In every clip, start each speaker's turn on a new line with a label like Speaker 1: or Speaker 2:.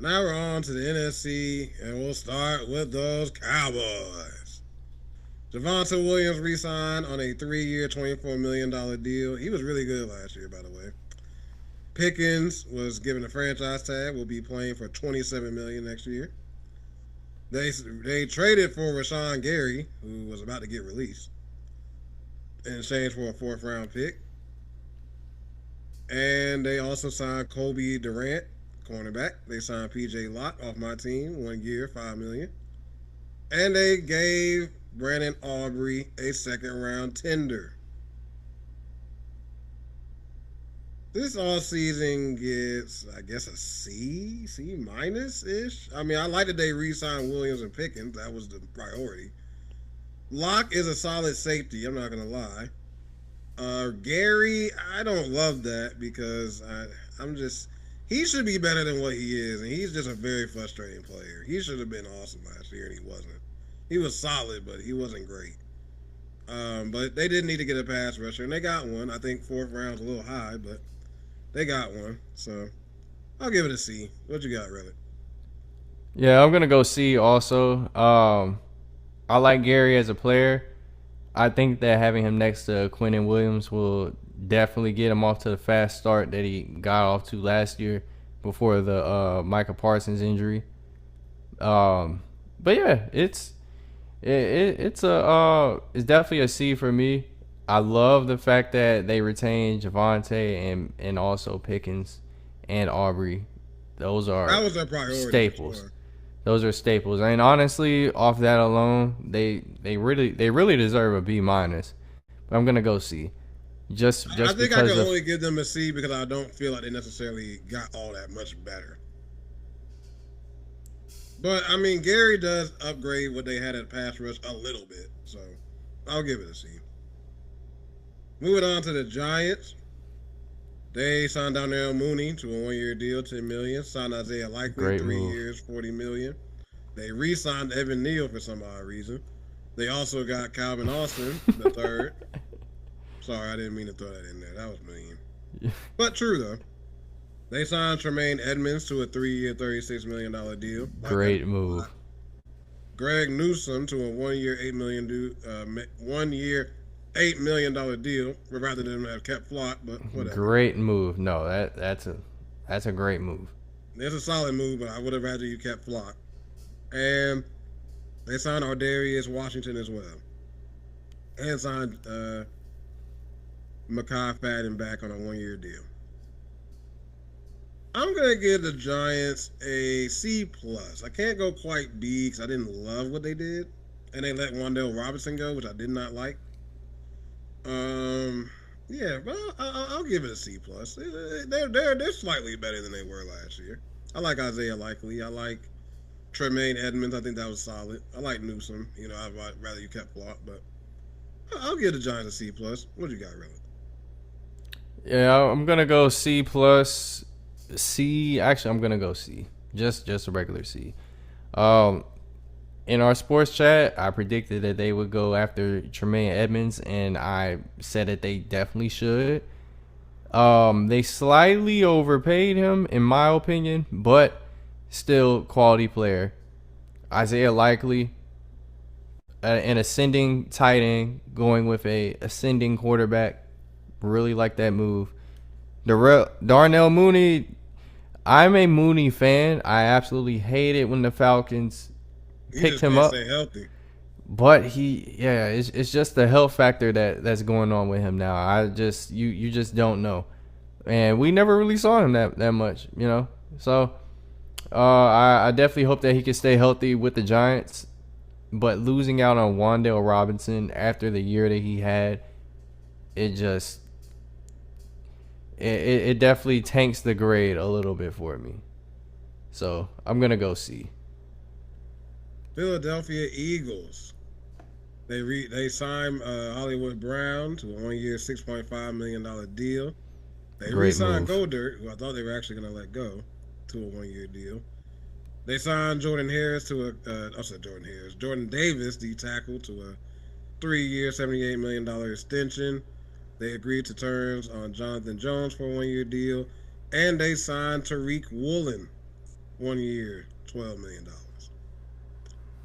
Speaker 1: Now we're on to the NFC, and we'll start with those Cowboys. Javonte Williams re-signed on a 3-year, $24 million deal. He was really good last year, by the way. Pickens was given a franchise tag. Will be playing for $27 million next year. They traded for Rashawn Gary, who was about to get released, in exchange for a fourth-round pick. And they also signed Kobe Durant, cornerback. They signed PJ Locke off my team, 1 year, $5 million. And they gave Brandon Aubrey a second-round tender. This all season gets, I guess, a C minus ish. I mean, I like that they re-signed Williams and Pickens. That was the priority. Locke is a solid safety. I'm not gonna lie. Gary, I don't love that because I'm just he should be better than what he is, and he's just a very frustrating player. He should have been awesome last year, and he wasn't. He was solid, but he wasn't great. But they did need to get a pass rusher, and they got one. I think fourth round's a little high, but they got one. So I'll give it a C. What you got, Relic?
Speaker 2: Yeah, I'm gonna go C also. I like Gary as a player. I think that having him next to Quentin Williams will definitely get him off to the fast start that he got off to last year before the Micah Parsons injury. But yeah, it's definitely a C for me. I love the fact that they retained Javonte and also Pickens and Aubrey. Those are
Speaker 1: That was their priority for
Speaker 2: staples.
Speaker 1: sure.
Speaker 2: Those are staples. And honestly, off that alone, they really deserve a B minus. But I'm gonna go C.
Speaker 1: I
Speaker 2: Just
Speaker 1: think I
Speaker 2: because
Speaker 1: can
Speaker 2: of
Speaker 1: only give them a C because I don't feel like they necessarily got all that much better. But I mean, Gary does upgrade what they had at pass rush a little bit, so I'll give it a C. Moving on to the Giants, they signed Darnell Mooney to a 1-year deal, $10 million. Signed Isaiah Likely,
Speaker 2: great
Speaker 1: three
Speaker 2: move.
Speaker 1: years, $40 million. They re-signed Evan Neal for some odd reason. They also got Calvin Austin, the third. Sorry, I didn't mean to throw that in there. That was mean, but true though. They signed Tremaine Edmonds to a 3-year, $36 million deal. Like that
Speaker 2: Great
Speaker 1: a
Speaker 2: move.
Speaker 1: lot. Greg Newsome to a 1-year, $8 million deal, rather than have kept Flock, but whatever.
Speaker 2: Great move. No, that's a great move.
Speaker 1: It's a solid move, but I would have rather you kept Flock. And they signed Ardarius Washington as well. And signed Makai Fadden back on a 1-year deal. I'm gonna give the Giants a C plus. I can't go quite B because I didn't love what they did, and they let Wan'Dale Robinson go, which I did not like. Yeah, but I'll give it a C plus. They're slightly better than they were last year. I like Isaiah Likely. I like Tremaine Edmonds. I think that was solid. I like Newsome. I'd rather you kept Flock, but I'll give the Giants a C plus. What you got, really?
Speaker 2: Yeah, I'm gonna go C plus. C. Actually, I'm gonna go C. Just a regular C. Um, in our sports chat, I predicted that they would go after Tremaine Edmonds, and I said that they definitely should. They slightly overpaid him, in my opinion, but still quality player. Isaiah Likely, an ascending tight end, going with a ascending quarterback. Really like that move. Darnell Mooney, I'm a Mooney fan. I absolutely hate it when the Falcons
Speaker 1: He
Speaker 2: picked
Speaker 1: just
Speaker 2: him
Speaker 1: can't
Speaker 2: up.
Speaker 1: stay healthy.
Speaker 2: But it's just the health factor that's going on with him now. You just don't know, and we never really saw him that much. So I definitely hope that he can stay healthy with the Giants. But losing out on Wan'Dale Robinson after the year that he had, it just it definitely tanks the grade a little bit for me. So I'm gonna go C.
Speaker 1: Philadelphia Eagles. They signed Hollywood Brown to a 1-year, $6.5 million deal. They
Speaker 2: Great
Speaker 1: re-signed
Speaker 2: move.
Speaker 1: Goddard, who I thought they were actually going to let go, to a 1-year deal. They signed Jordan Harris to Jordan Davis, the tackle, to a 3-year, $78 million extension. They agreed to terms on Jonathan Jones for a 1-year deal, and they signed Tariq Woolen 1 year, $12 million.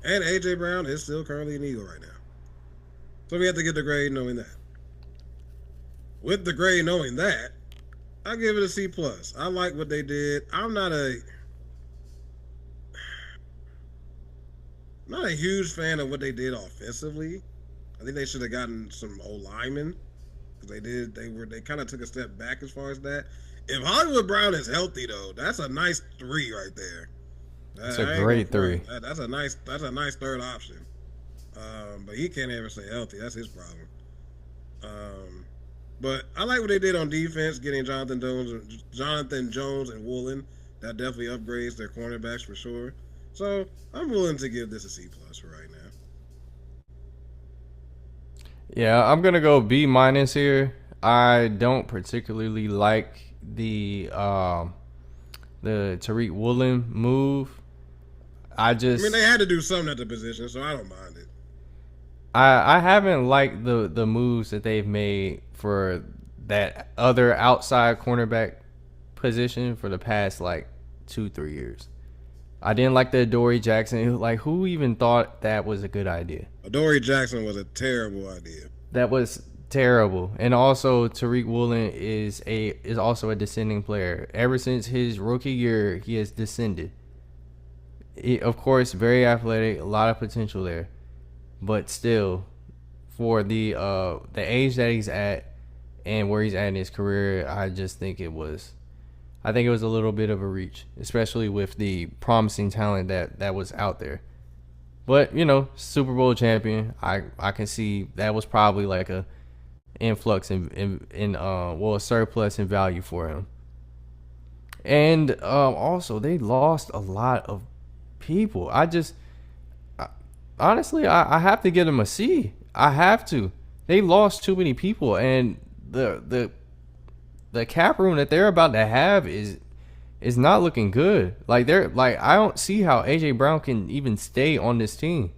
Speaker 1: And AJ Brown is still currently an Eagle right now. So we have to get the grade knowing that. With the grade knowing that, I give it a C plus. I like what they did. I'm not a huge fan of what they did offensively. I think they should have gotten some O linemen because they kind of took a step back as far as that. If Hollywood Brown is healthy though, that's a nice three right there.
Speaker 2: It's a great three.
Speaker 1: That's a nice third option. But he can't ever stay healthy. That's his problem. But I like what they did on defense, getting Jonathan Jones, and Woolen. That definitely upgrades their cornerbacks for sure. So I'm willing to give this a C plus for right now.
Speaker 2: Yeah, I'm gonna go B minus here. I don't particularly like the Tariq Woolen move. I
Speaker 1: mean, they had to do something at the position, so I don't mind it.
Speaker 2: I haven't liked the moves that they've made for that other outside cornerback position for the past like 2-3 years. I didn't like the Adoree Jackson. Like, who even thought that was a good idea?
Speaker 1: Adoree Jackson was a terrible idea.
Speaker 2: That was terrible. And also Tariq Woolen is also a descending player. Ever since his rookie year, he has descended. Of course, very athletic, a lot of potential there. But still, for the age that he's at and where he's at in his career, I think it was a little bit of a reach, especially with the promising talent that was out there. But, Super Bowl champion, I can see that was probably like a influx a surplus in value for him. And also, they lost a lot of people. Honestly, I have to give them a C. I have to. They lost too many people, and the cap room that they're about to have is not looking good. I don't see how AJ Brown can even stay on this team.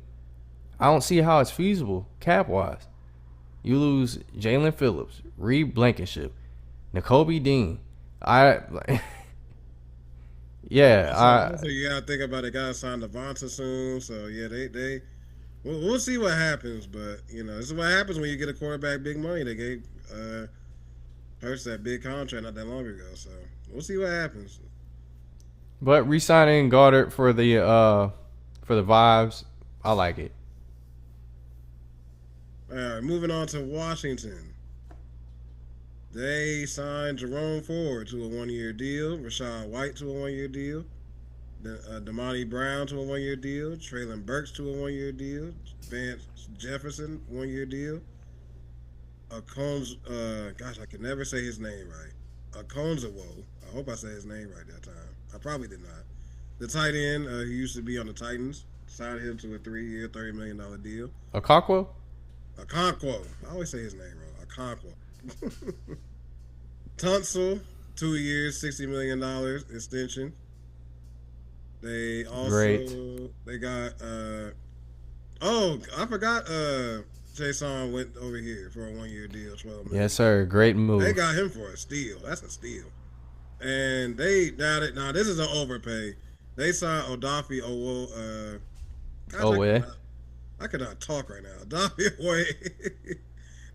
Speaker 2: I don't see how it's feasible cap wise. You lose Jalen Phillips, Reed Blankenship, Nakobe Dean.
Speaker 1: Yeah, so you gotta think about it. Guys signed Devonta soon, so yeah, we'll see what happens. But this is what happens when you get a quarterback big money. They gave Hurts that big contract not that long ago, so we'll see what happens.
Speaker 2: But re-signing Goddard for the vibes, I like it.
Speaker 1: All right, moving on to Washington. They signed Jerome Ford to a 1-year deal, Rachaad White to a 1-year deal, Damani Brown to a 1-year deal, Traylon Burks to a 1-year deal, Vance Jefferson 1-year deal, gosh, I can never say his name right. Akonzawo. I hope I said his name right that time. I probably did not. The tight end, he used to be on the Titans, signed him to a 3-year, $30 million deal.
Speaker 2: Okonkwo?
Speaker 1: Okonkwo. I always say his name wrong. Okonkwo. Tunsil, 2 years, $60 million extension. They also they got I forgot Jason went over here for a 1-year deal, $12 million.
Speaker 2: Yes, sir. Great move.
Speaker 1: They got him for a steal. That's a steal. And now this is an overpay. They signed Odafe Owo. I cannot talk right now. Odafe Owo.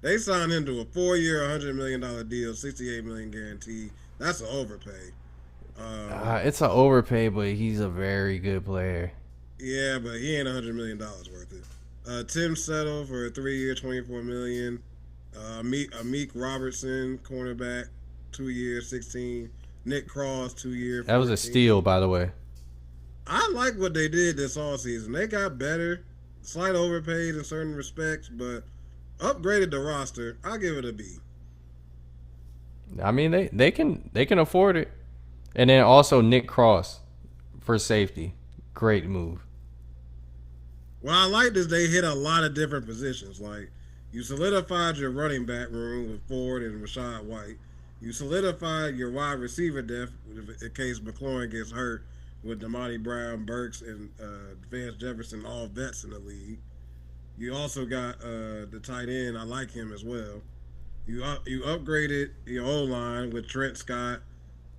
Speaker 1: They signed him to a 4-year, $100 million deal, $68 million guaranteed. That's an overpay.
Speaker 2: It's an overpay, but he's a very good player.
Speaker 1: Yeah, but he ain't $100 million worth it. Tim Settle for a 3-year, $24 million. Amik Robertson, cornerback, 2 years, $16. Nick Cross, 2 years.
Speaker 2: That was a steal, by the way.
Speaker 1: I like what they did this offseason. They got better, slight overpaid in certain respects, but upgraded the roster. I'll give it a B.
Speaker 2: I mean, they can afford it. And then also Nick Cross for safety. Great move.
Speaker 1: What I liked is they hit a lot of different positions. Like, you solidified your running back room with Ford and Rachaad White. You solidified your wide receiver depth in case McLaurin gets hurt with Damani Brown, Burks, and Vance Jefferson, all vets in the league. You also got the tight end. I like him as well. You upgraded your O-line with Trent Scott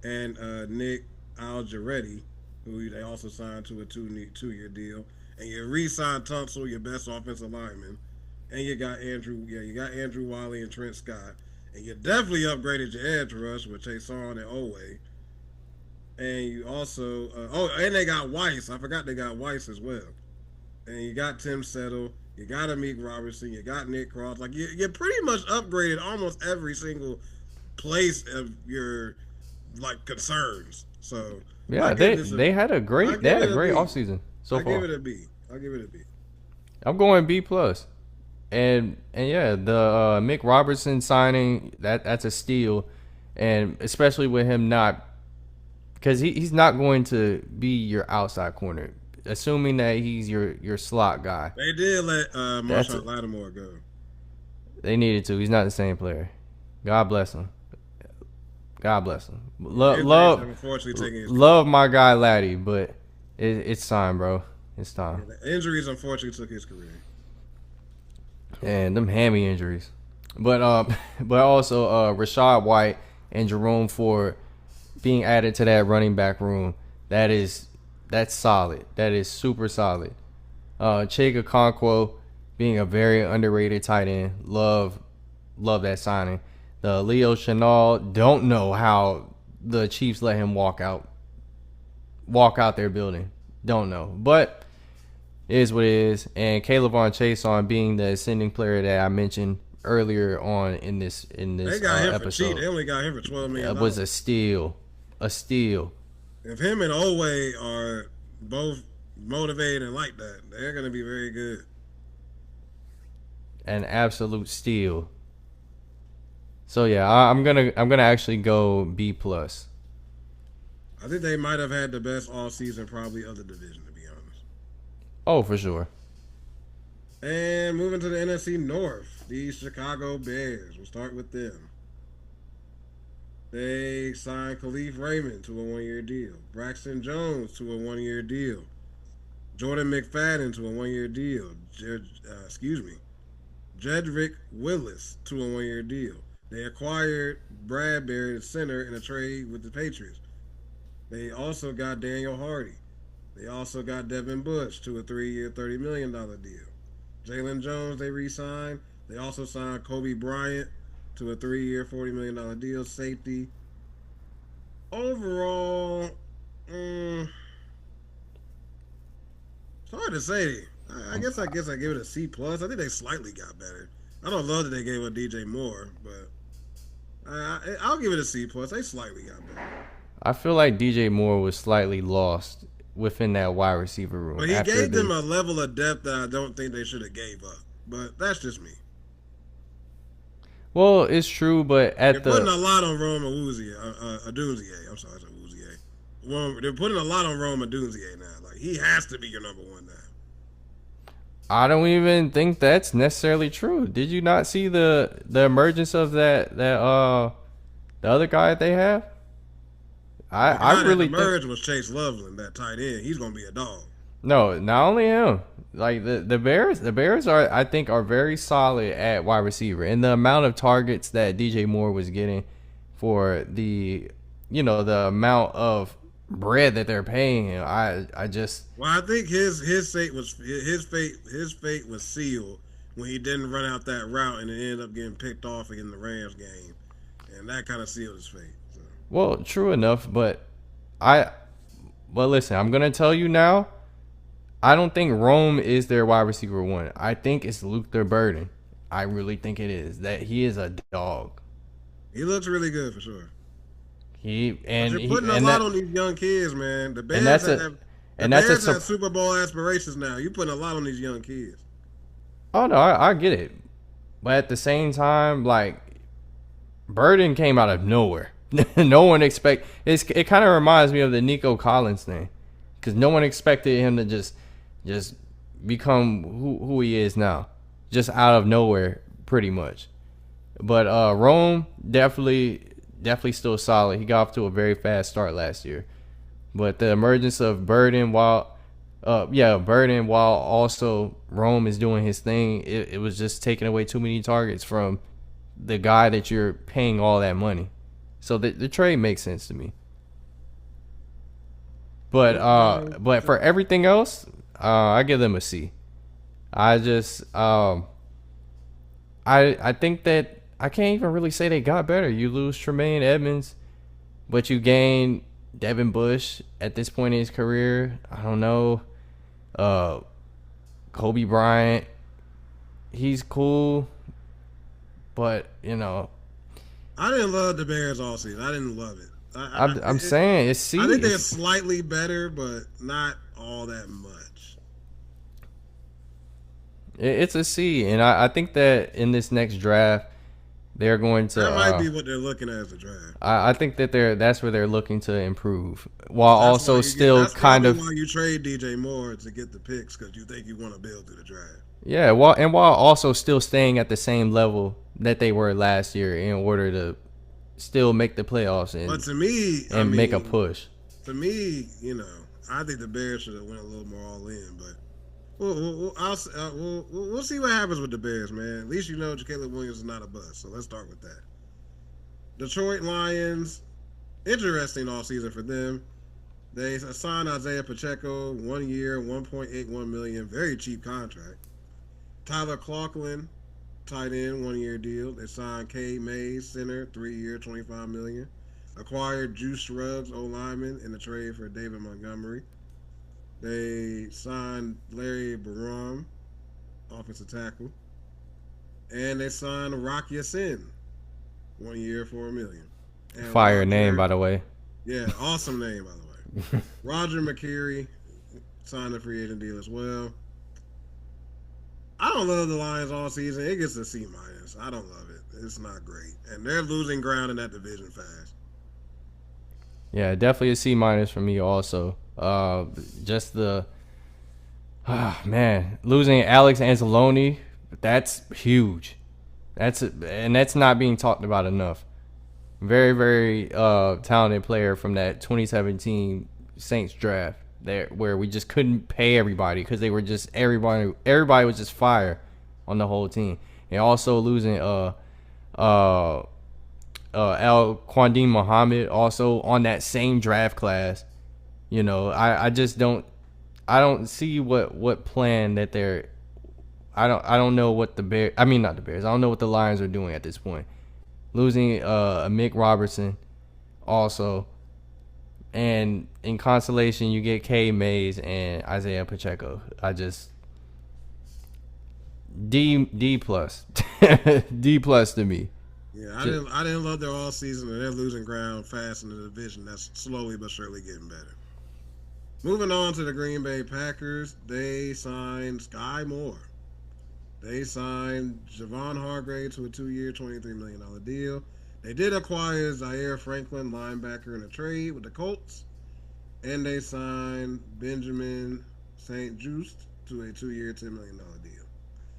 Speaker 1: and Nick Algiretti. who they also signed to a 2 year deal, and you re-signed Tunsil, your best offensive lineman, and you got Andrew Wiley and Trent Scott, and you definitely upgraded your edge rush with Chason and Owe, and you also and they got Weiss. I forgot they got Weiss as well, and you got Tim Settle. You got Amik Robertson. You got Nick Cross. Like you pretty much upgraded almost every single place of your like concerns. So
Speaker 2: Yeah, they had a great offseason so far.
Speaker 1: I give it a B. I'll give it a B.
Speaker 2: I'm going B plus. And yeah, the Mick Robertson signing that's a steal, and especially with him not, because he's not going to be your outside corner, assuming that he's your slot guy.
Speaker 1: They did let Marshawn Lattimore go.
Speaker 2: They needed to. He's not the same player. God bless him. God bless him. Love my guy Laddie, but it's time, bro. It's time.
Speaker 1: Yeah, the injuries unfortunately took his career.
Speaker 2: And them hammy injuries, but also Rashad White and Jerome Ford being added to that running back room. That's solid. That is super solid. Chig Okonkwo being a very underrated tight end. Love that signing. The Leo Chenal, don't know how the Chiefs let him walk out their building. Don't know, but it is what it is. And Kayvon Chason being the ascending player that I mentioned earlier on in this
Speaker 1: they got him
Speaker 2: episode.
Speaker 1: For cheap. They only got him for $12 million.
Speaker 2: It was a steal.
Speaker 1: If him and Owe are both motivated and like that, they're gonna be very good.
Speaker 2: An absolute steal. So yeah, I'm gonna actually go B plus.
Speaker 1: I think they might have had the best all season probably of the division, to be honest.
Speaker 2: Oh, for sure.
Speaker 1: And moving to the NFC North, the Chicago Bears. We'll start with them. They signed Khalif Raymond to a 1-year deal. Braxton Jones to a 1-year deal. Jordan McFadden to a 1-year deal. Jedrick Willis to a 1-year deal. They acquired Bradbury, the center, in a trade with the Patriots. They also got Daniel Hardy. They also got Devin Bush to a 3-year, $30 million deal. Jalen Jones they re-signed. They also signed Kobe Bryant to a 3-year, $40 million deal, safety. Overall, it's hard to say. I guess I give it a C plus. I think they slightly got better. I don't love that they gave up DJ Moore, but I'll give it a C plus. They slightly got better.
Speaker 2: I feel like DJ Moore was slightly lost within that wide receiver room.
Speaker 1: But he gave them a level of depth that I don't think they should have gave up. But that's just me.
Speaker 2: Well, it's true, but
Speaker 1: they're putting a lot on Rome Odunze. I'm sorry, I said Awuzie. Well, they're putting a lot on Rome Odunze now. Like, he has to be your number one now.
Speaker 2: I don't even think that's necessarily true. Did you not see the emergence of that the other guy that they have? I really think
Speaker 1: emerged was Chase Loveland, that tight end. He's gonna be a dog.
Speaker 2: No, not only him. Like the Bears I think are very solid at wide receiver, and the amount of targets that DJ Moore was getting for the amount of bread that they're paying him. I
Speaker 1: think his fate was sealed when he didn't run out that route and it ended up getting picked off in the Rams game, and that kind of sealed his fate. So.
Speaker 2: Well, true enough, but listen, I'm gonna tell you now. I don't think Rome is their wide receiver one. I think it's Luther Burden. I really think it is. That he is a dog.
Speaker 1: He looks really good for sure.
Speaker 2: You're
Speaker 1: putting a lot on these young kids, man. The Bears have Super Bowl aspirations now. You're putting a lot on these young kids.
Speaker 2: Oh no, I get it, but at the same time, like Burden came out of nowhere. No one it kind of reminds me of the Nico Collins thing, because no one expected him to just become who he is now, just out of nowhere, pretty much. But Rome definitely still solid. He got off to a very fast start last year, but the emergence of Burden while also Rome is doing his thing, it was just taking away too many targets from the guy that you're paying all that money. So the trade makes sense to me. But for everything else, I give them a C. I just I think that I can't even really say they got better. You lose Tremaine Edmonds, but you gain Devin Bush at this point in his career. I don't know. Uh, Kobe Bryant, he's cool, but
Speaker 1: I didn't love the Bears all season. I didn't love it.
Speaker 2: I'm saying it's C.
Speaker 1: I think they're slightly better, but not all that much.
Speaker 2: It's a C, and I think that in this next draft, they're going to.
Speaker 1: That might be what they're looking at as a draft.
Speaker 2: I think that that's where they're looking to improve, while also still kind of.
Speaker 1: That's why you trade DJ Moore to get the picks, because you think you want to build through the draft.
Speaker 2: Yeah, while also still staying at the same level that they were last year in order to still make the playoffs
Speaker 1: but to me,
Speaker 2: make a push.
Speaker 1: To me, I think the Bears should have went a little more all in, but we'll see what happens with the Bears, man. At least Caleb Williams is not a bust, so let's start with that. Detroit Lions, interesting all season for them. They signed Isaiah Pacheco, 1 year, $1.81 million, very cheap contract. Tyler Clocklin, tight end, 1 year deal. They signed K. Mays, center, 3 year, $25 million. Acquired Juice Ruggs, O-lineman, in the trade for David Montgomery. They signed Larry Barum, offensive tackle. And they signed Rock Ya-Sin, 1 year, $4 million. And
Speaker 2: Fire name, by the way.
Speaker 1: Yeah, awesome name, by the way. Roger McCreary signed a free agent deal as well. I don't love the Lions all season. It gets a C minus. I don't love it. It's not great, and they're losing ground in that division fast.
Speaker 2: Yeah, definitely a C minus for me also. Just man, losing Alex Anzalone, that's huge. That's not being talked about enough. Very, very talented player from that 2017 Saints draft. There, where we just couldn't pay everybody because they were just everybody was just fire on the whole team. And also losing Al Quandim Muhammad also on that same draft class. I just don't see what plan that they're. I don't know what not the Bears. I don't know what the Lions are doing at this point. Losing Mick Robertson also. And in consolation, you get K. Mays and Isaiah Pacheco. I just D plus, D plus to me.
Speaker 1: Yeah, I didn't love their all season, and they're losing ground fast in the division. That's slowly but surely getting better. Moving on to the Green Bay Packers, they signed Sky Moore. They signed Javon Hargrave to a 2 year, $23 million deal. They did acquire Zaire Franklin, linebacker, in a trade with the Colts. And they signed Benjamin St. Juste to a 2 year, $10 million deal.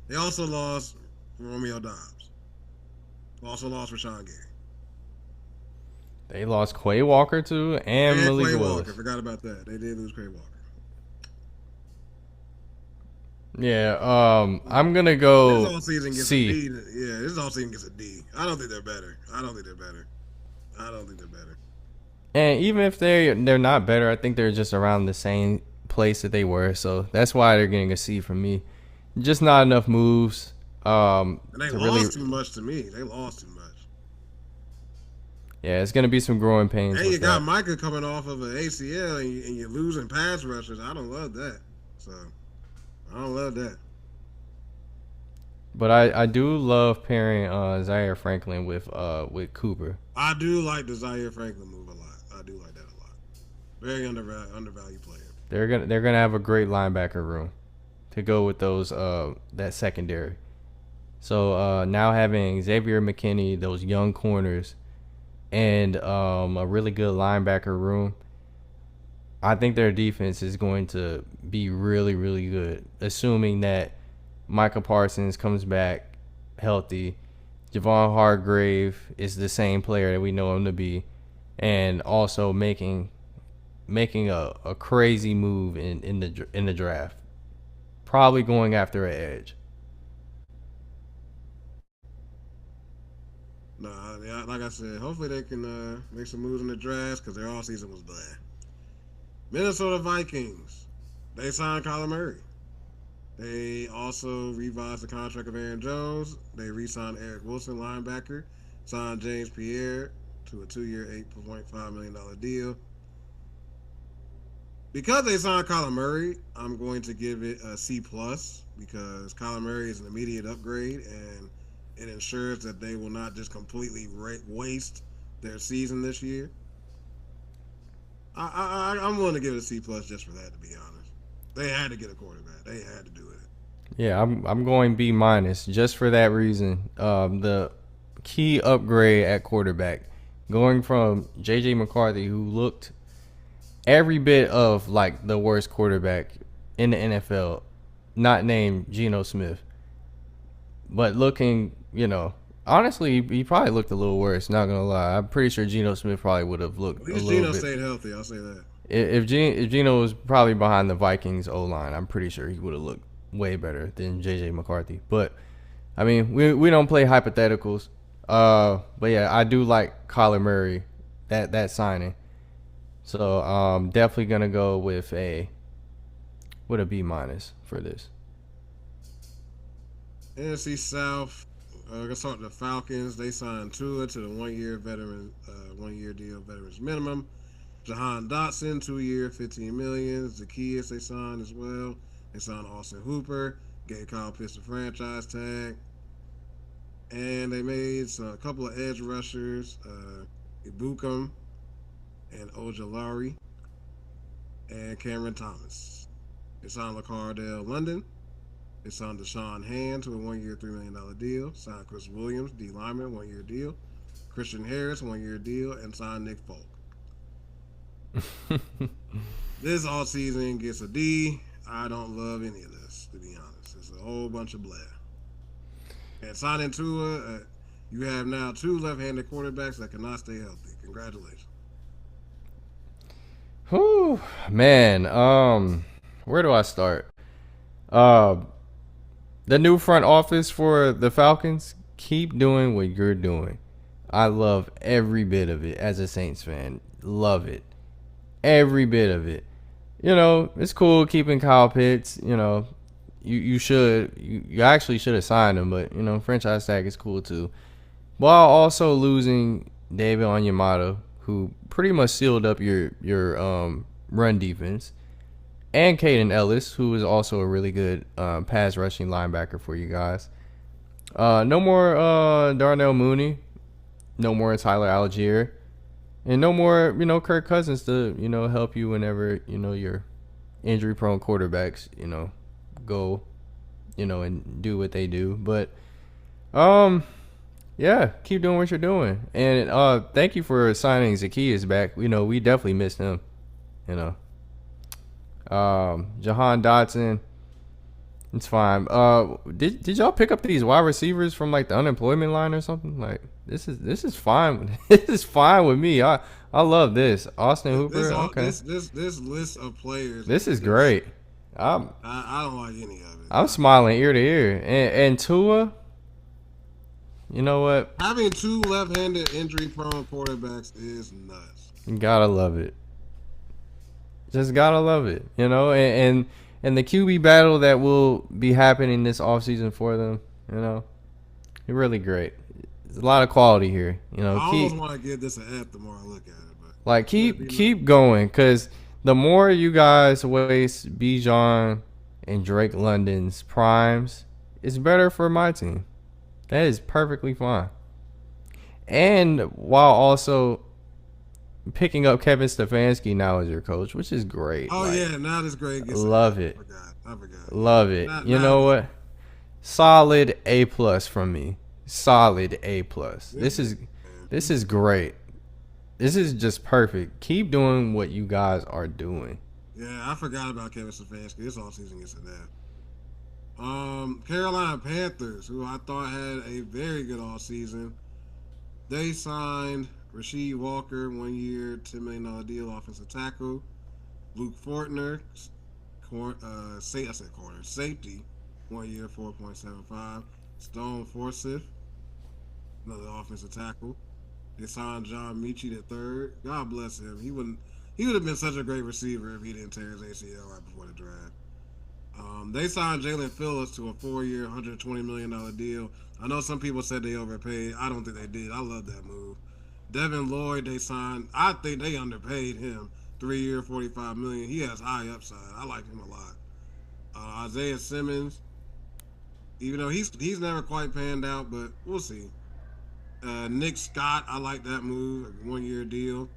Speaker 1: They also lost Romeo Dobbs. Also lost Rashawn Gary.
Speaker 2: They lost Quay Walker too, and Malik
Speaker 1: Quay
Speaker 2: Willis.
Speaker 1: Walker. Forgot about that. They did lose Quay Walker.
Speaker 2: Yeah, I'm gonna go
Speaker 1: this all season gets
Speaker 2: C.
Speaker 1: A D. Yeah, this all season gets a D. I don't think they're better.
Speaker 2: And even if they're not better, I think they're just around the same place that they were. So that's why they're getting a C from me. Just not enough moves.
Speaker 1: And they lost too much to me. They lost too much.
Speaker 2: Yeah, it's gonna be some growing pains.
Speaker 1: And you got Micah coming off of an ACL, and you're losing pass rushers. I don't love that. So I don't love that.
Speaker 2: But I do love pairing Zaire Franklin with Cooper.
Speaker 1: I do like the Zaire Franklin move a lot. I do like that a lot. Very undervalued player.
Speaker 2: They're gonna have a great linebacker room to go with those that secondary. So now having Xavier McKinney, those young corners, and a really good linebacker room, I think their defense is going to be really, really good, assuming that Micah Parsons comes back healthy, Javon Hargrave is the same player that we know him to be, and also making a crazy move in the draft, probably going after an edge.
Speaker 1: Nah, yeah, like I said, hopefully they can make some moves in the draft because their all season was bad. Minnesota Vikings. They signed Kyler Murray. They also revised the contract of Aaron Jones. They re-signed Eric Wilson, linebacker. Signed James Pierre to a 2-year, $8.5 million deal. Because they signed Kyler Murray, I'm going to give it a C plus because Kyler Murray is an immediate upgrade and it ensures that they will not just completely waste their season this year. I'm willing to give it a C plus just for that. To be honest, they had to get a quarterback. They had to do it.
Speaker 2: Yeah, I'm going B minus just for that reason. The key upgrade at quarterback, going from JJ McCarthy, who looked every bit of like the worst quarterback in the NFL, not named Geno Smith, but looking, honestly, he probably looked a little worse. Not gonna lie, I'm pretty sure Geno Smith probably would have looked
Speaker 1: At
Speaker 2: a
Speaker 1: least
Speaker 2: little
Speaker 1: Geno
Speaker 2: bit.
Speaker 1: stayed healthy. I'll say that.
Speaker 2: If Geno was probably behind the Vikings O line, I'm pretty sure he would have looked way better than JJ McCarthy. But I mean, we don't play hypotheticals. But yeah, I do like Kyler Murray, that signing. So definitely gonna go with a B minus for this.
Speaker 1: NFC South. Let's start with the Falcons. They signed Tua to the 1-year veteran, 1-year deal, veterans minimum. Jahan Dotson, 2-year, $15 million. Zacchaeus they signed as well. They signed Austin Hooper, gave Kyle Pitts the franchise tag, and they made a couple of edge rushers, Ibukum and Ojolari, and Cameron Thomas. They signed LaCardell London. They signed Deshaun Hand to a 1-year, $3 million deal. Signed Chris Williams, D lineman, 1-year deal. Christian Harris, 1-year deal, and signed Nick Folk. This offseason gets a D. I don't love any of this, to be honest. It's a whole bunch of blah. And signing Tua, you have now 2 left-handed quarterbacks that cannot stay healthy. Congratulations.
Speaker 2: Whew, man. Where do I start? The new front office for the Falcons, keep doing what you're doing. I love every bit of it as a Saints fan. Love it. Every bit of it. It's cool keeping Kyle Pitts. You actually should have signed him, but franchise tag is cool too. While also losing David Onyemata, who pretty much sealed up your run defense, and Caden Ellis, who is also a really good pass rushing linebacker for you guys. No more Darnell Mooney, no more Tyler Algier. And no more, Kirk Cousins to, help you whenever, your injury-prone quarterbacks, go, and do what they do. But, yeah, keep doing what you're doing. And thank you for signing Zacchaeus back. We definitely missed him, Jahan Dotson, it's fine. Did y'all pick up these wide receivers from, like, the unemployment line or something? Like, this is fine. This is fine with me. I love this. Austin Hooper. Okay.
Speaker 1: This list of players.
Speaker 2: This is great.
Speaker 1: I don't like any of it.
Speaker 2: I'm smiling ear to ear. And Tua, you know what?
Speaker 1: Having 2 left-handed injury-prone quarterbacks is nuts.
Speaker 2: You gotta love it. Just gotta love it. And the QB battle that will be happening this offseason for them, really great. There's a lot of quality here.
Speaker 1: I almost want to give this an F the more I look at it. But
Speaker 2: like keep going, because the more you guys waste Bijan and Drake London's primes, it's better for my team. That is perfectly fine. And while also picking up Kevin Stefanski now as your coach, which is great.
Speaker 1: Oh, yeah, now this great.
Speaker 2: Love it.
Speaker 1: I forgot.
Speaker 2: Love it. You know what? Solid A+ from me. Solid A+. This is great. This is just perfect. Keep doing what you guys are doing.
Speaker 1: Yeah, I forgot about Kevin Stefanski. This offseason gets an F. Carolina Panthers, who I thought had a very good offseason. They signed Rasheed Walker, 1-year, $10 million deal, offensive tackle. Luke Fortner, safety, 1-year, $4.75. Stone Forsyth, another offensive tackle. They signed John Mechie III. God bless him. He would have been such a great receiver if he didn't tear his ACL right before the draft. They signed Jalen Phillips to a 4-year, $120 million deal. I know some people said they overpaid. I don't think they did. I love that move. Devin Lloyd, they signed. I think they underpaid him. 3-year, $45 million. He has high upside. I like him a lot. Isaiah Simmons, even though he's never quite panned out, but we'll see. Nick Scott, I like that move. 1-year deal.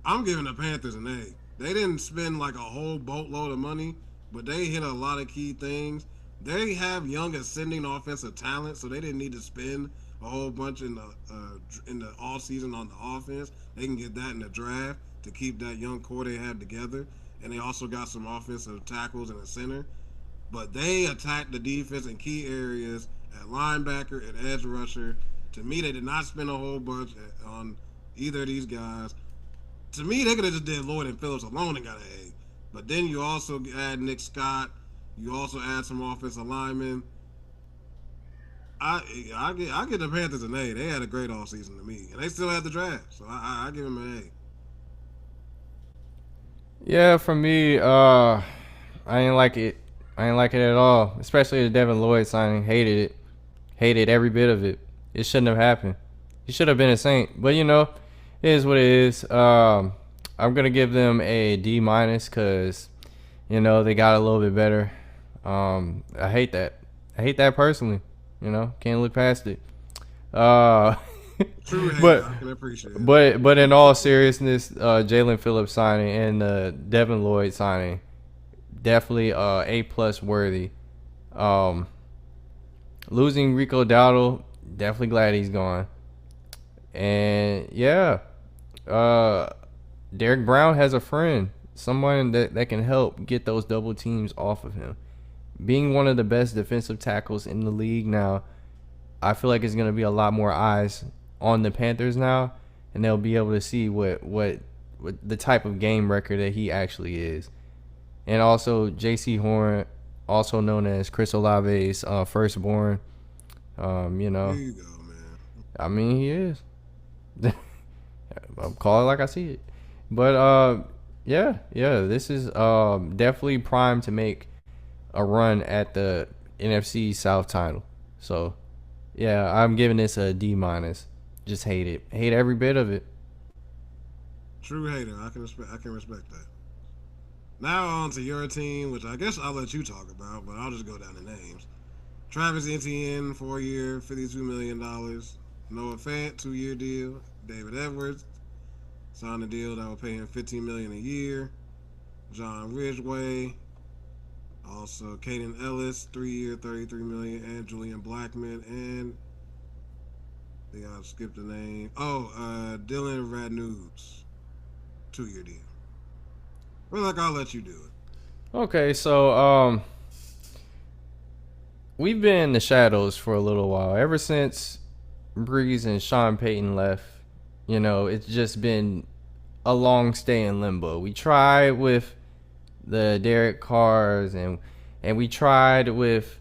Speaker 1: I'm giving the Panthers an A. They didn't spend like a whole boatload of money, but they hit a lot of key things. They have young ascending offensive talent, so they didn't need to spend a whole bunch in the off season on the offense. They can get that in the draft to keep that young core they have together, and they also got some offensive tackles in the center. But they attacked the defense in key areas at linebacker and edge rusher. To me, they did not spend a whole bunch on either of these guys. To me, they could have just did Lloyd and Phillips alone and got an A. But then you also add Nick Scott. You also add some offensive linemen. I get the Panthers an A. They had a great offseason to me. And they still had the draft. So I give them an A.
Speaker 2: Yeah, for me, I ain't like it. I ain't like it at all. Especially the Devin Lloyd signing. Hated it. Hated every bit of it. It shouldn't have happened. He should have been a Saint. But, you know, it is what it is. I'm going to give them a D- because, you know, they got a little bit better. I hate that. I hate that personally. You know, can't look past it.
Speaker 1: True hate,
Speaker 2: but
Speaker 1: I can appreciate it.
Speaker 2: but in all seriousness, Jalen Phillips signing and Devin Lloyd signing, definitely A+ worthy. Losing Rico Dowdle, definitely glad he's gone. And yeah, Derek Brown has a friend, someone that can help get those double teams off of him. Being one of the best defensive tackles in the league now, I feel like it's going to be a lot more eyes on the Panthers now, and they'll be able to see what the type of game record that he actually is. And also J.C. Horn, also known as Chris Olave's firstborn. You know,
Speaker 1: There you go, man.
Speaker 2: I mean, he is. I'm calling like I see it. But yeah, this is definitely primed to make a run at the NFC South title. So yeah, I'm giving this a D-. Just hate it. Hate every bit of it.
Speaker 1: True hater. I can respect that. Now on to your team, which I guess I'll let you talk about, but I'll just go down the names. Travis Etienne, 4-year, $52 million. Noah Fant, 2-year deal. David Edwards signed a deal that will pay him $15 million a year. John Ridgway, also Caden Ellis, 3-year, $33 million, and Julian Blackman, and I think I skipped the name. Dylan Radnoods, 2-year deal. Well, I'll let you do it.
Speaker 2: Okay, so we've been in the shadows for a little while. Ever since Breeze and Sean Payton left, you know, it's just been a long stay in limbo. We tried with the Derek Carrs and we tried with,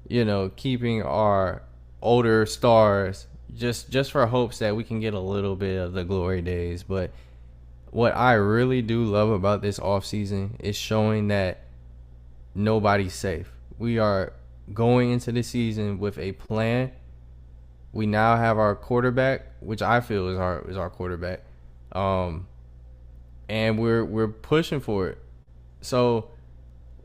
Speaker 2: you know, keeping our older stars just for hopes that we can get a little bit of the glory days. But what I really do love about this offseason is showing that nobody's safe. We are going into the season with a plan. We now have our quarterback, which I feel is our quarterback. And we're pushing for it. So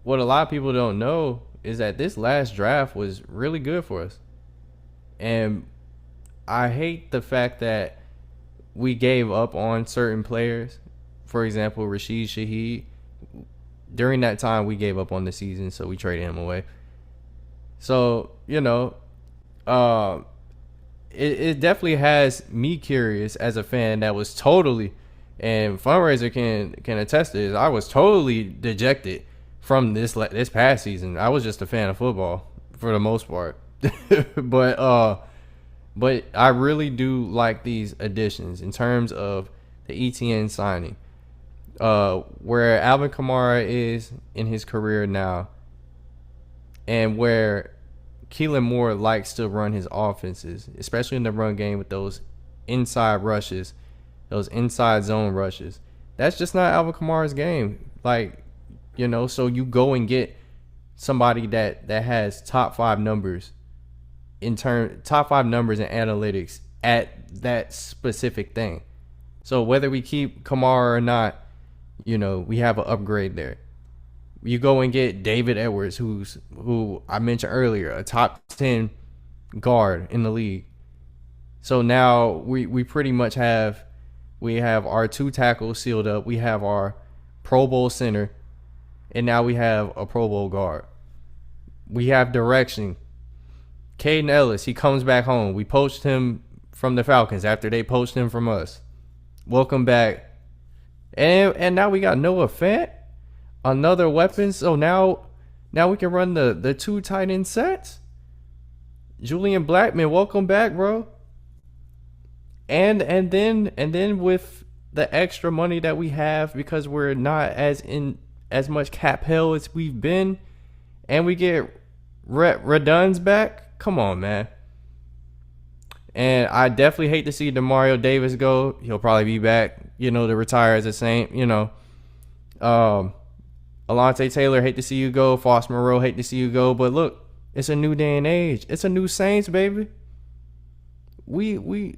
Speaker 2: what a lot of people don't know is that this last draft was really good for us. And I hate the fact that we gave up on certain players. For example, Rashid Shaheed. During that time, we gave up on the season, so we traded him away. So, you know, it definitely has me curious as a fan that was totally, and Fundraiser can attest to this, I was totally dejected from this past season. I was just a fan of football for the most part. But I really do like these additions in terms of the ETN signing. Where Alvin Kamara is in his career now, and where Keelan Moore likes to run his offenses, especially in the run game with those inside rushes, those inside zone rushes. That's just not Alvin Kamara's game. Like, so you go and get somebody that has top 5 numbers in analytics at that specific thing. So whether we keep Kamara or not, we have an upgrade there. You go and get David Edwards, who I mentioned earlier, a top 10 guard in the league. So now we pretty much have our 2 tackles sealed up. We have our Pro Bowl center, and now we have a Pro Bowl guard. We have direction. Caden Ellis, he comes back home. We poached him from the Falcons after they poached him from us. Welcome back. And now we got Noah Fant, another weapon. So now we can run the 2 tight end sets. Julian Blackman, welcome back, bro. And then with the extra money that we have, because we're not as much cap hell as we've been, and we get Redun's back. Come on, man. And I definitely hate to see Demario Davis go. He'll probably be back, to retire as a Saint. Alontae Taylor, hate to see you go. Foss Moreau, hate to see you go. But look, it's a new day and age. It's a new Saints, baby. We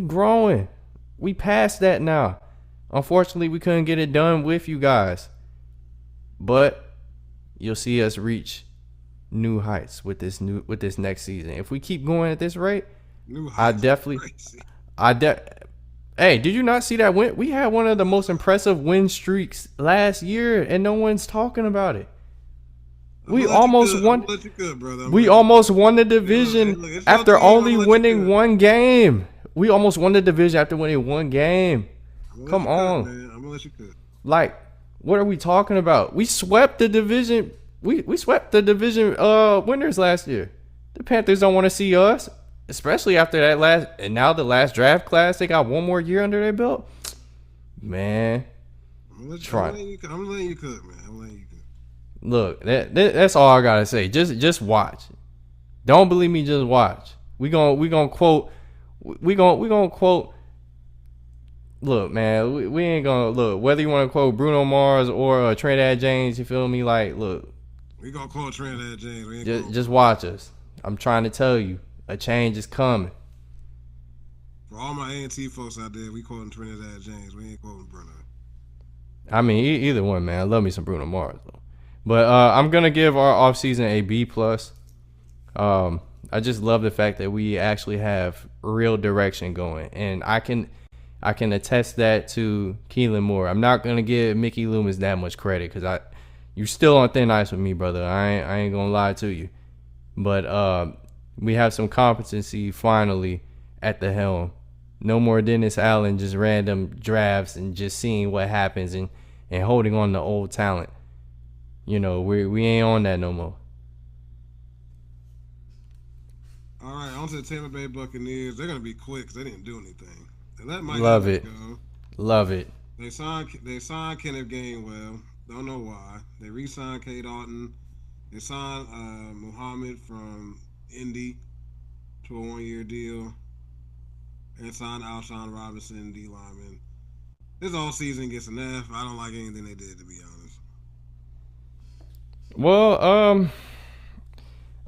Speaker 2: growing. We past that now. Unfortunately, we couldn't get it done with you guys. But you'll see us reach new heights with this next season. If we keep going at this rate, Hey, did you not see that win? We had one of the most impressive win streaks last year, and no one's talking about it. We almost won. We almost won the division after only winning one game. We almost won the division after winning one game. Come on.
Speaker 1: I'm gonna let you cook.
Speaker 2: Like, what are we talking about? We swept the division. We swept the division winners last year. The Panthers don't want to see us, especially after the last draft class. They got one more year under their belt. Man,
Speaker 1: I'm letting you cook, man. I'm letting you cook.
Speaker 2: Look, that's all I gotta say. Just watch. Don't believe me, just watch. We gonna quote. Look, man, we ain't gonna look. Whether you want to quote Bruno Mars or Trinidad James, you feel me? Like, look,
Speaker 1: we gonna quote Trinidad James.
Speaker 2: Just watch us. I'm trying to tell you, a change is coming.
Speaker 1: For all my A&T folks out there, we quoting Trinidad James. We ain't quoting Bruno.
Speaker 2: I mean, either one, man. I love me some Bruno Mars though. But I'm gonna give our offseason a B+. I just love the fact that we actually have real direction going, and I can attest that to Keelan Moore. I'm not gonna give Mickey Loomis that much credit because you still on thin ice with me, brother. I ain't gonna lie to you, but we have some competency finally at the helm. No more Dennis Allen just random drafts and just seeing what happens and holding on to old talent. We ain't on that no more.
Speaker 1: All right, on to the Tampa Bay Buccaneers. They're gonna be quick because they didn't do anything. They let Mike
Speaker 2: Love
Speaker 1: Evans
Speaker 2: it.
Speaker 1: go.
Speaker 2: Love it.
Speaker 1: They signed Kenneth Gainwell. Don't know why. They re-signed K. Dalton. They signed Muhammad from Indy to a 1-year deal. And signed Alshon Robinson, D lineman. This all season gets an F. I don't like anything they did, to be honest.
Speaker 2: Well,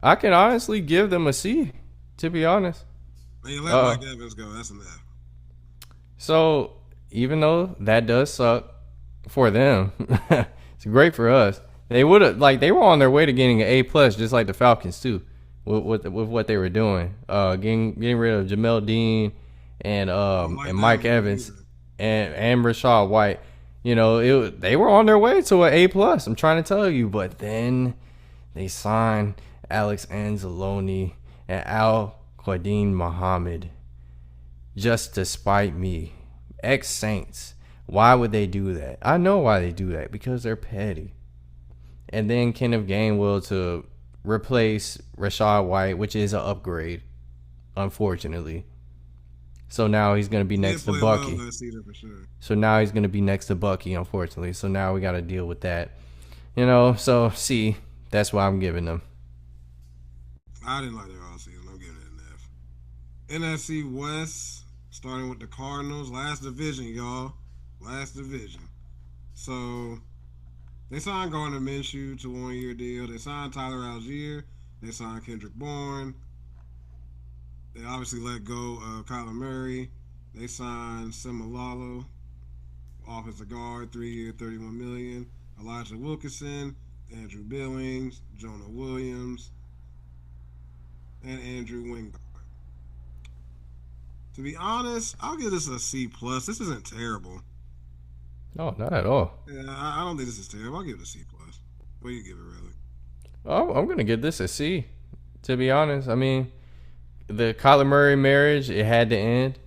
Speaker 2: I can honestly give them a C, to be honest.
Speaker 1: Man, you let Mike Evans go. That's an F.
Speaker 2: So, even though that does suck for them, it's great for us. They would have they were on their way to getting an A+, just like the Falcons too, with what they were doing. Getting rid of Jamel Dean and Mike Evans and Rashad White. They were on their way to an A+. I'm trying to tell you, but then they signed Alex Anzalone and Al-Quadin Muhammad just to spite me. Ex-Saints. Why would they do that? I know why they do that. Because they're petty. And then Kenneth Gainwell to replace Rashad White, which is an upgrade, unfortunately. So now he's going to be next to Bucky. So now he's going to be next to Bucky, unfortunately. So now we got to deal with that. So C, that's why I'm giving them.
Speaker 1: I didn't like their all season. I'm giving it an F. NFC West, starting with the Cardinals. Last division, y'all. last division. So they signed Gardner Minshew to a 1-year deal. They signed Tyler Algier. They signed Kendrick Bourne. They obviously let go of Kyler Murray. They signed Semalalo, offensive guard, 3-year, $31 million. Elijah Wilkinson, Andrew Billings, Jonah Williams, and Andrew Wingard. To be honest, I'll give this a C plus. This isn't terrible.
Speaker 2: No, not at all.
Speaker 1: Yeah, I don't think this is terrible. I'll give it a C plus. What do you give it, really?
Speaker 2: Oh, I'm gonna give this a C. To be honest, I mean, the Kyler Murray marriage, it had to end,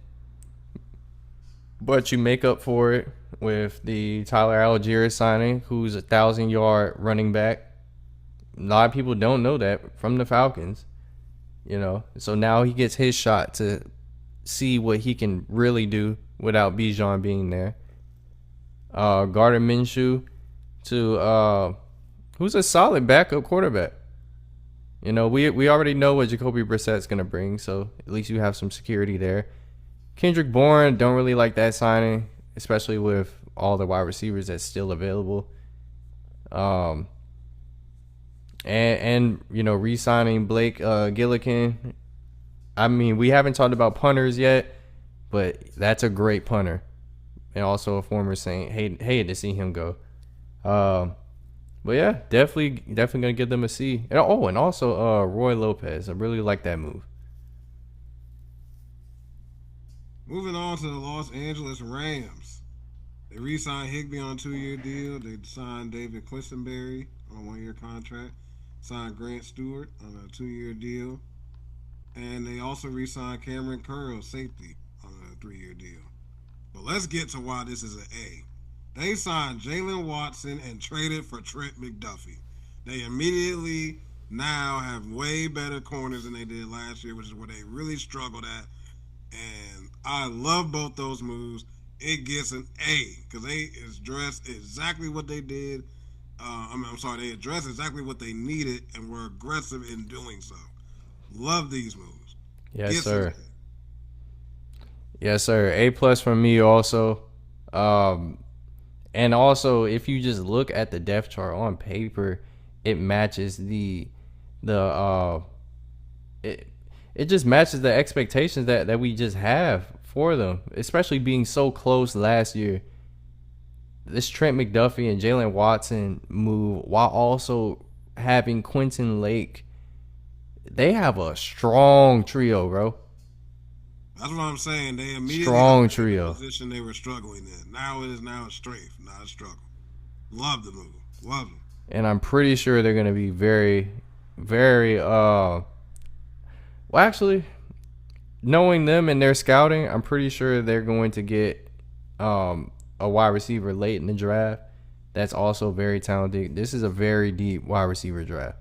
Speaker 2: but you make up for it with the Tyler Algier signing, who's 1,000-yard running back. A lot of people don't know that from the Falcons, So now he gets his shot to see what he can really do without Bijan being there. Gardner Minshew to who's a solid backup quarterback. We already know what Jacoby Brissett's gonna bring, so at least you have some security there. Kendrick Bourne, don't really like that signing, especially with all the wide receivers that's still available. And re-signing Blake Gillikin. I mean, we haven't talked about punters yet, but that's a great punter, and also a former Saint. Hated to see him go. But yeah, definitely gonna give them a C. And also Roy Lopez. I really like that move.
Speaker 1: Moving on to the Los Angeles Rams. They re-signed Higbee on a 2-year deal. They signed David Questenberry on a 1-year contract. Signed Grant Stewart on a 2-year deal. And they also re-signed Cameron Curl, safety, on a 3-year deal. But let's get to why this is an A. They signed Jalen Watson and traded for Trent McDuffie. They immediately now have way better corners than they did last year, which is where they really struggled at. And I love both those moves. It gets an A because they addressed exactly what they did. They addressed exactly what they needed and were aggressive in doing so. Love these moves.
Speaker 2: Yes, sir. Yes, sir. A plus from me also. And also, if you just look at the depth chart on paper, it matches it just matches the expectations that we just have for them, especially being so close last year. This Trent McDuffie and Jalen Watson move, while also having Quentin Lake, they have a strong trio, bro.
Speaker 1: That's what I'm saying. They immediately
Speaker 2: strong trio.
Speaker 1: The position they were struggling in. Now it is a strength, not a struggle. Love the move. Love them.
Speaker 2: And I'm pretty sure they're going to be very, very. Well, actually, knowing them and their scouting, I'm pretty sure they're going to get a wide receiver late in the draft. That's also very talented. This is a very deep wide receiver draft.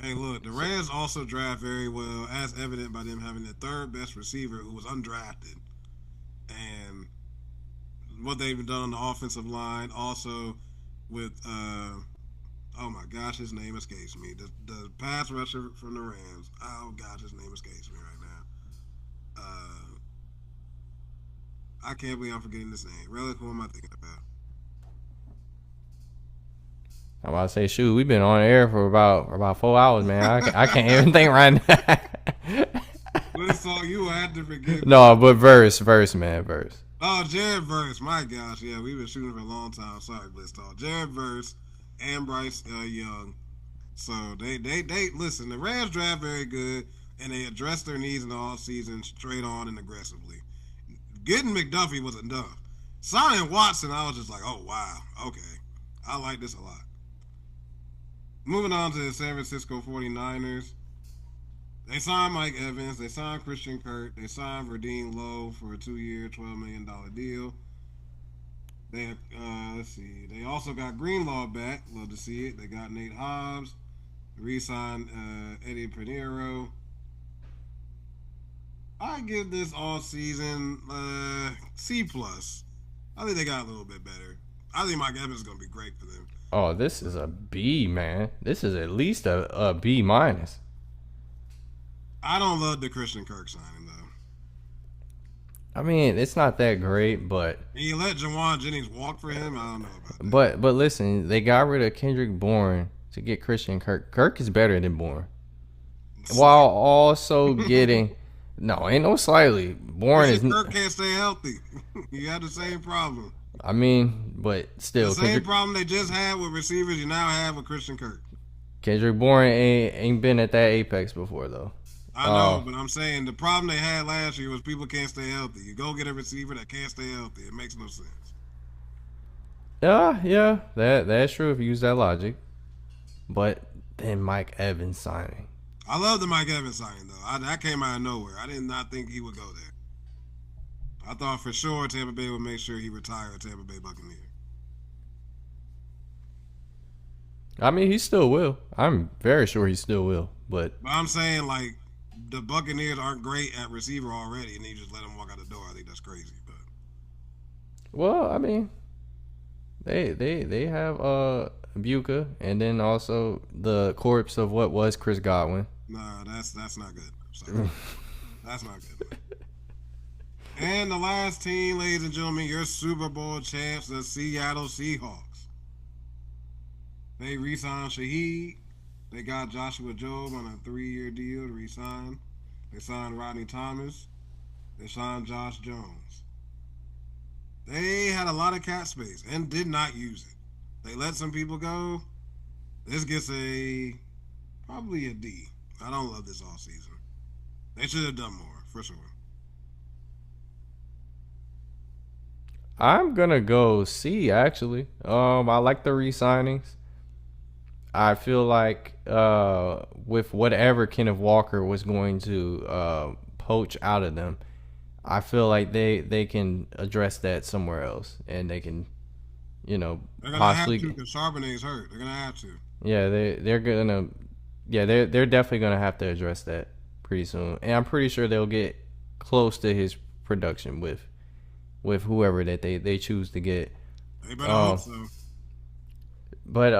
Speaker 1: Hey, look, the Rams also draft very well, as evident by them having the third best receiver who was undrafted. And what they've done on the offensive line, also with, oh my gosh, his name escapes me. The pass rusher from the Rams, oh gosh, his name escapes me right now. I can't believe I'm forgetting this name. Really, who am I thinking about?
Speaker 2: I'm about to say, shoot, we've been on air for about 4 hours, man. I can't even think right now.
Speaker 1: What song you had to forget?
Speaker 2: No, but verse, man, verse.
Speaker 1: Oh, Jared Verse. My gosh, yeah, we've been shooting for a long time. Sorry, Blitz Talk. Jared Verse and Bryce Young. So they listen. The Rams draft very good, and they addressed their needs in the offseason straight on and aggressively. Getting McDuffie was enough. Signing Watson, I was just like, oh wow, okay, I like this a lot. Moving on to the San Francisco 49ers. They signed Mike Evans. They signed Christian Kirk. They signed Verdine Lowe for a 2-year, $12 million deal. They let's see. They also got Greenlaw back. Love to see it. They got Nate Hobbs. Re-signed Eddie Pinheiro. I give this all season C plus. I think they got a little bit better. I think Mike Evans is gonna be great for them.
Speaker 2: Oh, this is a B, man. This is at least a B minus.
Speaker 1: I don't love the Christian Kirk signing
Speaker 2: I mean, it's not that great, but
Speaker 1: And you let Jawan Jennings walk for him? I don't know about that.
Speaker 2: but listen, they got rid of Kendrick Bourne to get Christian Kirk. Kirk is better than Bourne, while
Speaker 1: Slight.
Speaker 2: also getting no, ain't no slightly. Bourne is.
Speaker 1: Christian Kirk can't stay healthy. You had the same problem.
Speaker 2: I mean, but
Speaker 1: The
Speaker 2: still,
Speaker 1: same problem they just had with receivers you now have with Christian Kirk.
Speaker 2: Kendrick Bourne ain't been at that apex before though.
Speaker 1: I know, but I'm saying the problem they had last year was people can't stay healthy. You go get a receiver that can't stay healthy. It makes no sense.
Speaker 2: Yeah, that's true if you use that logic. But then Mike Evans signing.
Speaker 1: I love the Mike Evans signing, though. That came out of nowhere. I did not think he would go there. I thought for sure Tampa Bay would make sure he retired Tampa Bay Buccaneer.
Speaker 2: I mean, he still will. I'm very sure he still will. But
Speaker 1: I'm saying, like, the Buccaneers aren't great at receiver already, and you just let him walk out the door. I think that's crazy. But
Speaker 2: well, I mean, they have Buka, and then also the corpse of what was Chris Godwin.
Speaker 1: nah, that's not good. Sorry. That's not good. And the last team, ladies and gentlemen, your Super Bowl champs, the Seattle Seahawks. They re-signed Shaheed. They got Joshua Jobe on a 3-year deal to re-sign. They signed Rodney Thomas. They signed Josh Jones. They had a lot of cap space and did not use it. They let some people go. This gets probably a D. I don't love this offseason. They should have done more, for sure.
Speaker 2: I'm gonna go C actually. I like the re-signings. I feel like with whatever Kenneth Walker was going to poach out of them, I feel like they can address that somewhere else, and they can,
Speaker 1: They're gonna
Speaker 2: possibly.
Speaker 1: have to because Charbonnet's hurt. They're gonna have to.
Speaker 2: Yeah, they're gonna. Yeah, they're definitely gonna have to address that pretty soon, and I'm pretty sure they'll get close to his production with whoever that they choose to get.
Speaker 1: They better hope so.
Speaker 2: But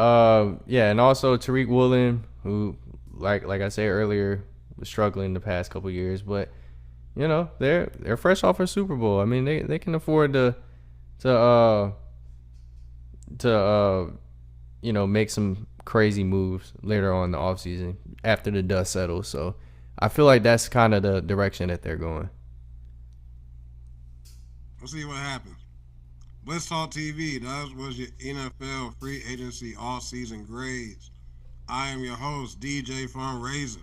Speaker 2: yeah, and also Tariq Woolen, who like I said earlier, was struggling the past couple years, but they're fresh off a Super Bowl. I mean, they can afford to make some crazy moves later on in the offseason after the dust settles. So I feel like that's kind of the direction that they're going.
Speaker 1: We'll see what happens. BlitzTalkTV, that was your NFL free agency all-season grades. I am your host, DJ Fundraiser.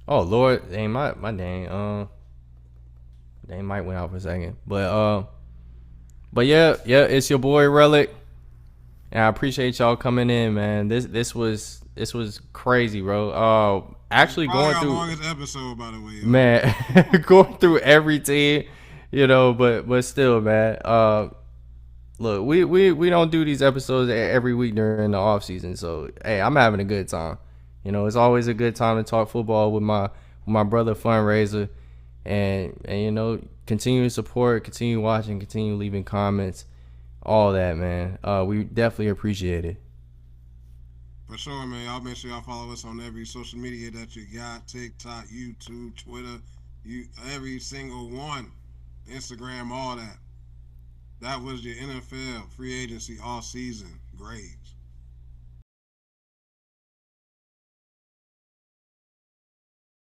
Speaker 2: Oh Lord, dang my dang mic went out for a second, but yeah, it's your boy Relic, and I appreciate y'all coming in, man. This was crazy, bro. Actually
Speaker 1: Probably
Speaker 2: going
Speaker 1: our
Speaker 2: through
Speaker 1: longest episode, by the way.
Speaker 2: man, going through every team, but still, man. Look, we don't do these episodes every week during the off season, so hey, I'm having a good time. It's always a good time to talk football with my brother Fundraiser, and continue to support, continue watching, continue leaving comments, all that, man. We definitely appreciate it.
Speaker 1: For sure, man. Y'all make sure y'all follow us on every social media that you got: TikTok, YouTube, Twitter, every single one, Instagram, all that. That was your NFL free agency all season grades.